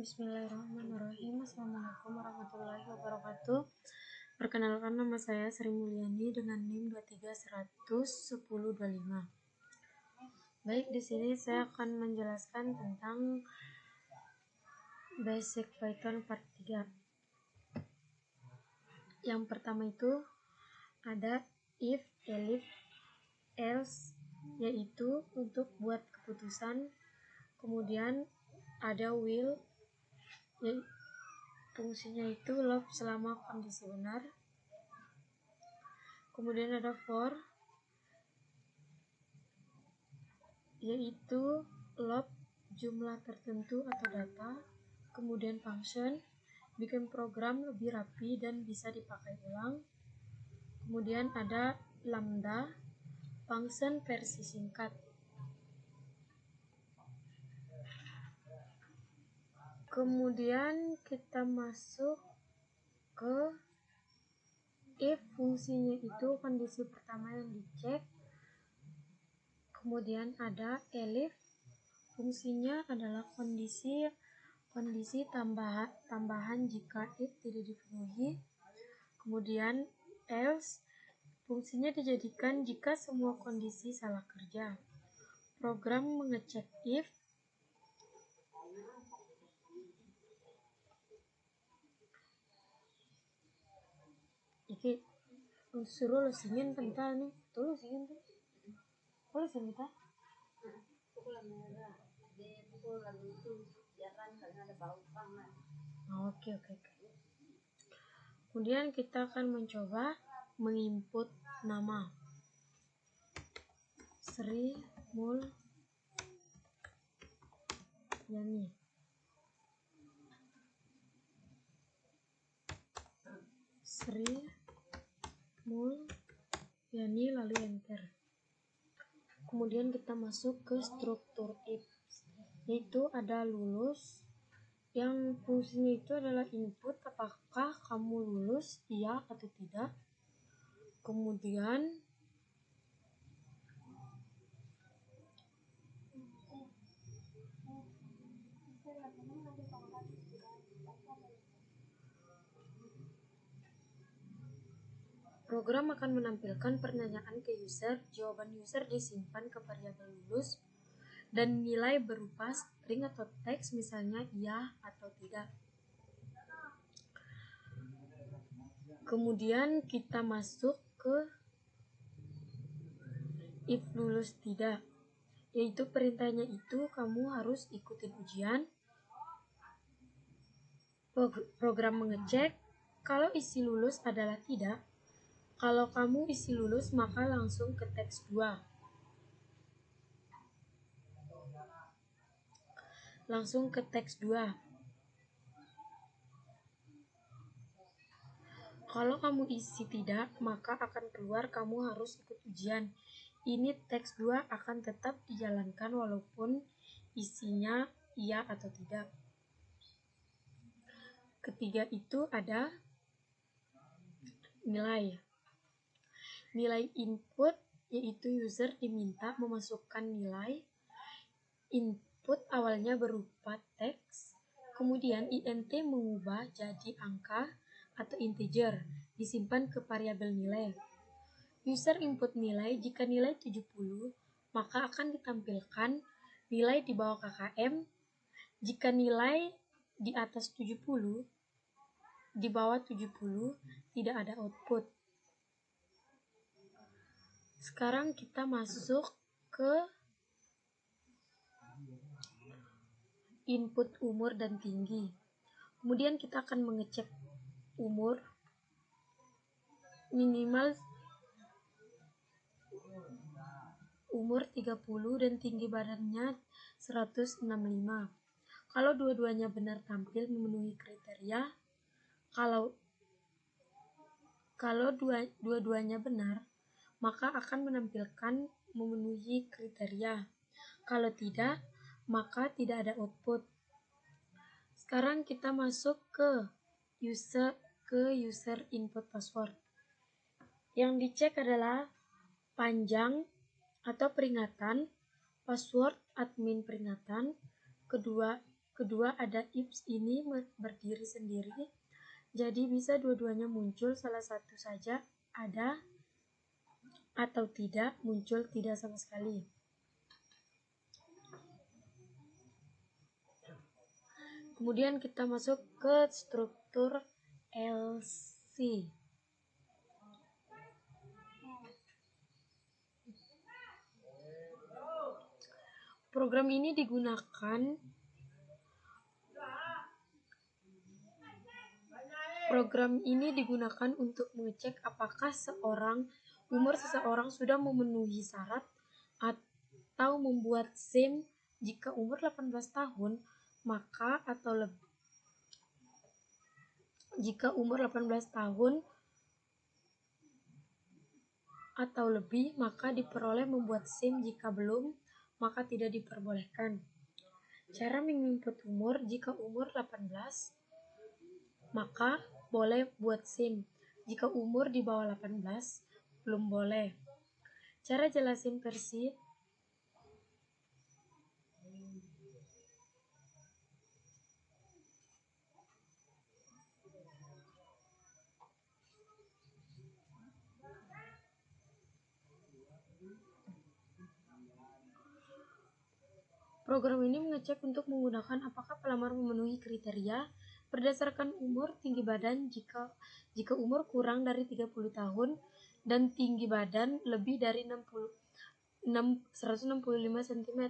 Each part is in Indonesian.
Bismillahirrahmanirrahim. Assalamualaikum warahmatullahi wabarakatuh. Perkenalkan, nama saya Sri Mulyani dengan NIM 23101025. Baik, di sini saya akan menjelaskan tentang Basic Python Part 3. Yang pertama itu ada if, elif, else, yaitu untuk buat keputusan. Kemudian ada will, fungsinya itu loop selama kondisi benar. Kemudian ada for, yaitu loop jumlah tertentu atau data. Kemudian function, bikin program lebih rapi dan bisa dipakai ulang. Kemudian ada lambda, function versi singkat. Kemudian kita masuk ke if, fungsinya itu kondisi pertama yang dicek. Kemudian ada elif, fungsinya adalah kondisi tambahan jika if tidak dipenuhi. Kemudian else, fungsinya dijadikan jika semua kondisi salah kerja. Program mengecek if iki suruh lu singin pental nih tuh, lu singin tuh boleh singin kita oke. Kemudian kita akan mencoba menginput nama Sri Mulyani. Sri Mulyani, lalu enter. Kemudian kita masuk ke struktur if, yaitu ada lulus, yang fungsinya itu adalah input apakah kamu lulus, iya atau tidak. Kemudian program akan menampilkan pertanyaan ke user, jawaban user disimpan ke variabel lulus, dan nilai berupa string atau teks, misalnya iya atau tidak. Kemudian kita masuk ke if lulus tidak, yaitu perintahnya itu kamu harus ikutin ujian. Program mengecek kalau isi lulus adalah tidak. Kalau kamu isi lulus maka langsung ke teks 2. Kalau kamu isi tidak, maka akan keluar kamu harus ikut ujian. Ini teks 2 akan tetap dijalankan walaupun isinya iya atau tidak. Ketiga itu ada nilai input, yaitu user diminta memasukkan nilai. Input awalnya berupa teks, kemudian int mengubah jadi angka atau integer, disimpan ke variabel nilai. User input nilai, jika nilai 70, maka akan ditampilkan nilai di bawah KKM. Jika nilai di atas 70, di bawah 70, tidak ada output. Sekarang kita masuk ke input umur dan tinggi. Kemudian kita akan mengecek umur, minimal umur 30 dan tinggi badannya 165. Kalau dua-duanya benar tampil memenuhi kriteria. Kalau dua-duanya benar, maka akan menampilkan memenuhi kriteria. Kalau tidak, maka tidak ada output. Sekarang kita masuk ke user input password. Yang dicek adalah panjang atau peringatan, password admin peringatan, kedua Kedua ada ifs ini berdiri sendiri, jadi bisa dua-duanya muncul, salah satu saja ada atau tidak, muncul tidak sama sekali. Kemudian kita masuk ke struktur LC. Program ini digunakan untuk mengecek apakah umur seseorang sudah memenuhi syarat atau membuat SIM. Jika umur 18 tahun, maka jika umur 18 tahun atau lebih, maka diperoleh membuat SIM. Jika belum, maka tidak diperbolehkan. Cara menginput umur: jika umur 18, maka boleh buat SIM. Jika umur di bawah 18, belum boleh. Cara jelasin versi. Program ini mengecek untuk menggunakan apakah pelamar memenuhi kriteria berdasarkan umur, tinggi badan. Jika umur kurang dari 30 tahun dan tinggi badan lebih dari 165 cm,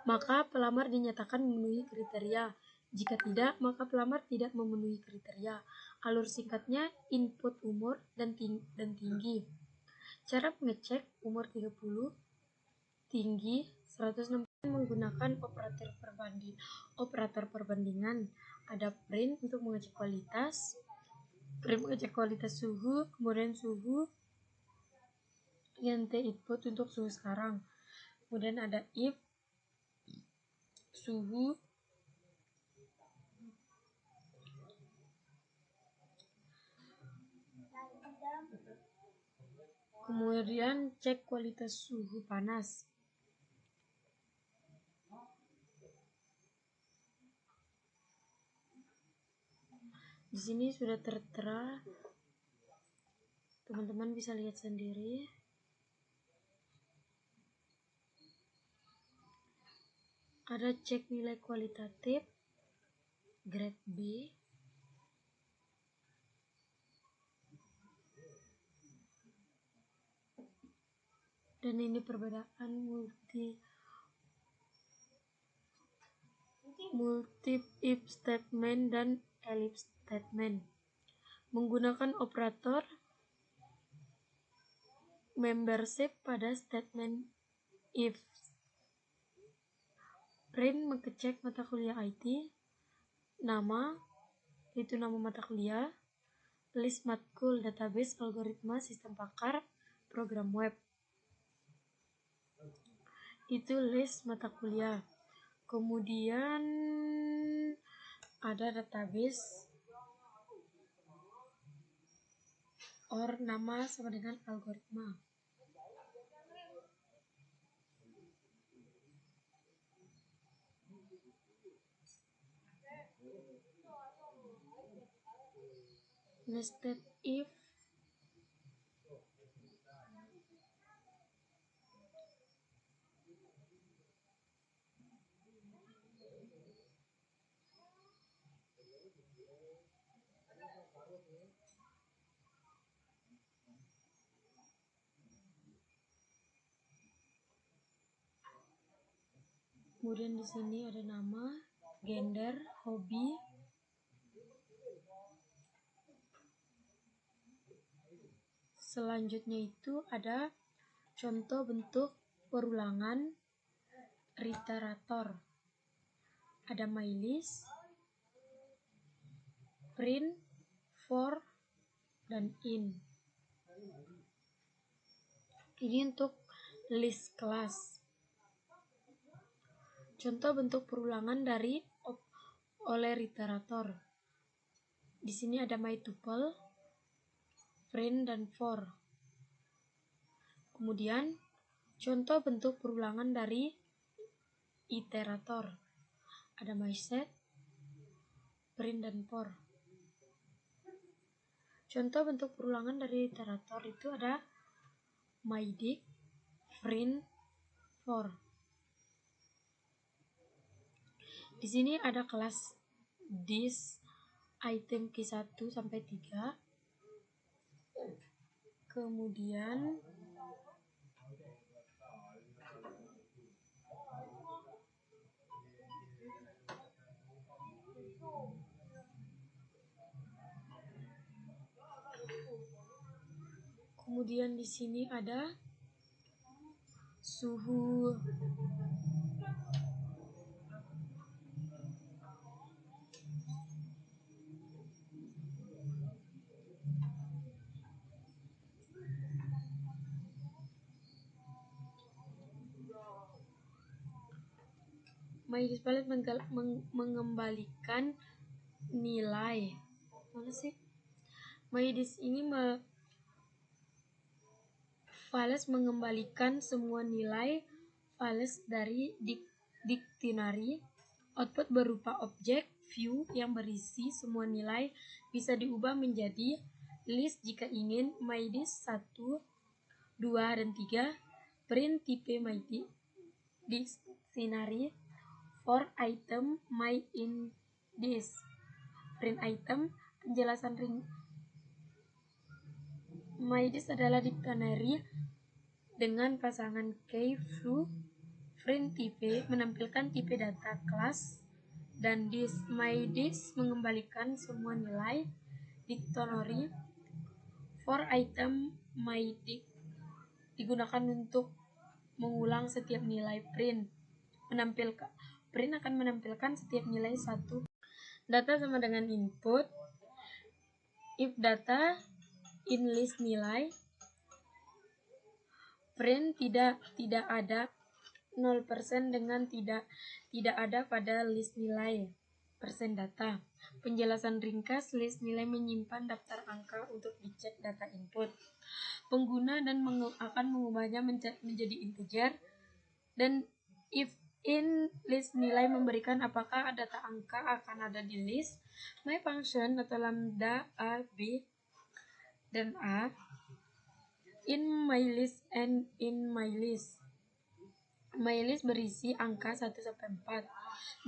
maka pelamar dinyatakan memenuhi kriteria. Jika tidak, maka pelamar tidak memenuhi kriteria. Alur singkatnya input umur dan tinggi. Cara mengecek umur 30, tinggi 160 menggunakan operator perbandingan. Ada print untuk mengecek kualitas, suhu, kemudian suhu, int input untuk suhu sekarang. Kemudian ada if suhu, kemudian cek kualitas suhu panas. Di sini sudah tertera, teman-teman bisa lihat sendiri. Ada cek nilai kualitatif grade B, dan ini perbedaan multi if statement dan ellipse statement. Menggunakan operator membership pada statement if. Print mengecek mata kuliah IT, nama, itu nama mata kuliah, list matkul, database, algoritma, sistem pakar, program web, itu list mata kuliah. Kemudian ada database or nama sama dengan algoritma. Nested if, kemudian di sini ada nama, gender, hobi, selanjutnya itu ada contoh bentuk perulangan iterator, ada mylist, print, for, dan in. Ini untuk list kelas. Contoh bentuk perulangan oleh iterator. Di sini ada mytuple, print, dan for. Kemudian contoh bentuk perulangan dari iterator. Ada myset, print, dan for. Contoh bentuk perulangan dari iterator itu ada myDict, print, for. Di sini ada kelas this item Q1 sampai 3. Kemudian di sini ada suhu. MyDisplayPalette mengembalikan nilai. Mana sih? MyDis ini files mengembalikan semua nilai files dari dictionary. Output berupa objek view yang berisi semua nilai, bisa diubah menjadi list jika ingin. MyDis 1, 2, dan 3. Print tipe MyDictionary. For item MyIndex. Print item. Penjelasan MyDis adalah dictionary dengan pasangan key value. Print tipe menampilkan tipe data kelas, dan MyDis mengembalikan semua nilai dictionary. For item MyDict digunakan untuk mengulang setiap nilai print. Print akan menampilkan setiap nilai 1. Data sama dengan input. If data in list nilai, print tidak ada 0% dengan tidak ada pada list nilai persen data. Penjelasan ringkas, list nilai menyimpan daftar angka untuk dicek data input. Pengguna akan mengubahnya menjadi integer, dan if in list nilai memberikan apakah data angka akan ada di list. My function atau lambda A, B, dan A in my list and in my list. My list berisi angka 1 sampai 4,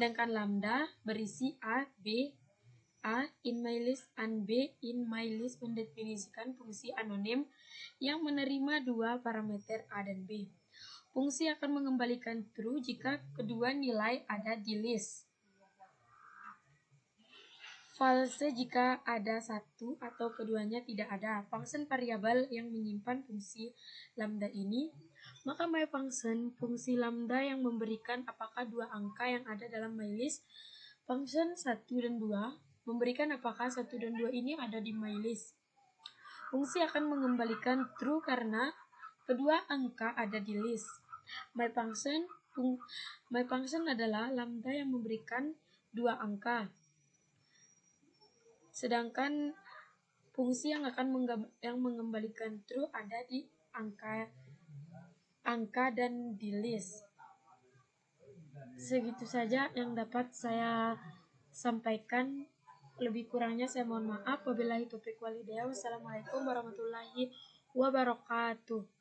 sedangkan lambda berisi A, B, A in my list and B in my list mendefinisikan fungsi anonim yang menerima dua parameter A dan B. Fungsi akan mengembalikan true jika kedua nilai ada di list. False jika ada satu atau keduanya tidak ada. Function variabel yang menyimpan fungsi lambda ini. Maka my function, fungsi lambda yang memberikan apakah dua angka yang ada dalam my list. Function 1 dan 2 memberikan apakah 1 dan 2 ini ada di my list. Fungsi akan mengembalikan true karena kedua angka ada di list. My function adalah lambda yang memberikan dua angka, sedangkan fungsi yang mengembalikan true ada di angka dan di list. Segitu saja yang dapat saya sampaikan. Lebih kurangnya saya mohon maaf. Wabillahi taufiq wal hidayah. Wassalamualaikum warahmatullahi wabarakatuh.